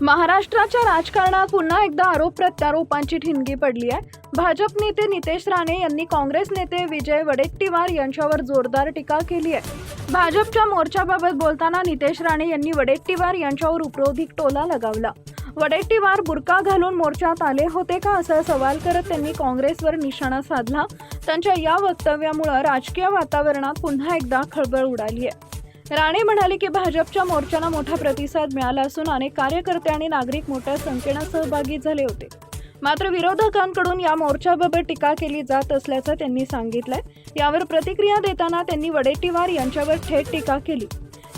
महाराष्ट्राच्या राजकारणात पुन्हा एकदा आरोप प्रत्यारोपांची ठिणगी पडली आहे। भाजप नेते नितेश राणे यांनी काँग्रेस नेते विजय वडेट्टीवार यांच्यावर जोरदार टीका केली आहे। भाजपच्या मोर्चाबाबत बोलताना नितेश राणे यांनी वडेट्टीवार यांच्यावर उपरोधिक टोला लगावला। वडेट्टीवार बुरका घालून मोर्चात आले होते का असा सवाल करत त्यांनी काँग्रेसवर निशाणा साधला। त्यांच्या या वक्तव्यामुळे राजकीय वातावरणात पुन्हा एकदा खळबळ उडाली आहे। राणे म्हणाले की भाजपच्या मोर्चाला मोठा प्रतिसाद मिळाला असून अनेक कार्यकर्ते आणि नागरिक मोठ्या संख्येने सहभागी झाले होते। मात्र विरोधकांकडून या मोर्चाबाबत टीका केली जात असल्याचं त्यांनी सांगितलंय। यावर प्रतिक्रिया देताना त्यांनी वडेट्टीवार यांच्यावर थेट टीका केली।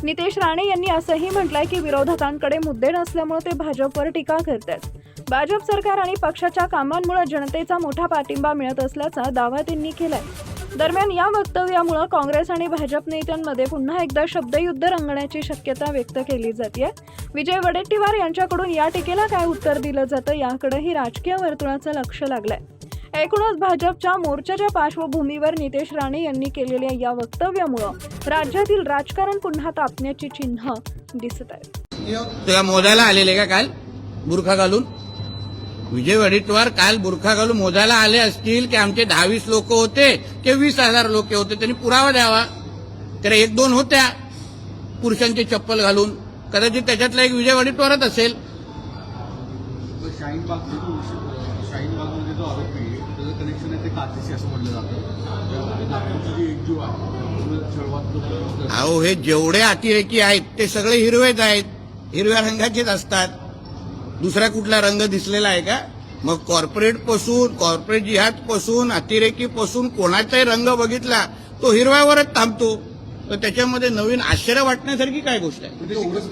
नितेश राणे यांनी असंही म्हटलंय की विरोधकांकडे मुद्दे नसल्यामुळे ते भाजपवर टीका करतात। भाजप सरकार आणि पक्षाच्या कामांमुळे जनतेचा मोठा पाठिंबा मिळत असल्याचा दावा त्यांनी केलाय। दरम्यान या वक्तव्यामुळे काँग्रेस आणि भाजप नेत्यांमध्ये पुन्हा एकदा शब्दयुद्ध रंगण्याची शक्यता व्यक्त केली जाते। विजय वडेट्टीवार यांच्याकडून या टीकेला काय उत्तर दिलं जातं याकडेही राजकीय वर्तुळाचं लक्ष लागलंय। एकूणच भाजपच्या मोर्चाच्या पार्श्वभूमीवर नितेश राणे यांनी केलेल्या या वक्तव्यामुळे राज्यातील राजकारण पुन्हा तापण्याची चिन्ह दिसत आहेत। मोजायला आलेले का काल बुरखा घालून? विजय वडेट्टीवार काल बुरखा घालून मोजायला आले असतील की आमचे 10-20 लोक होते की 20,000 लोक होते, त्यांनी पुरावा द्यावा। तर 1-2 होत्या पुरुषांची चप्पल घालून, कदाचित त्याच्यातला एक विजय वडेट्टीवारच असेल। शाहीन बागमध्ये जो आरोपी आहे त्याचं कनेक्शन आहे ते काचेशी असं म्हटलं जातं। नागपूरची एक जीव आहे। अहो, हे जेवढे अतिरेकी आहेत ते सगळे हिरवेच आहेत, हिरव्या रंगाचेच असतात। दुसरा कुठला रंग दिसलेला आहे का? मग कॉर्पोरेट जिहाद पासून अतिरेकी पासून कोणाचाही रंग बघितला तो हिरव्यावरच थांबतो। तर त्याच्यामध्ये नवीन आश्चर्य वाटण्यासारखी काय गोष्ट आहे?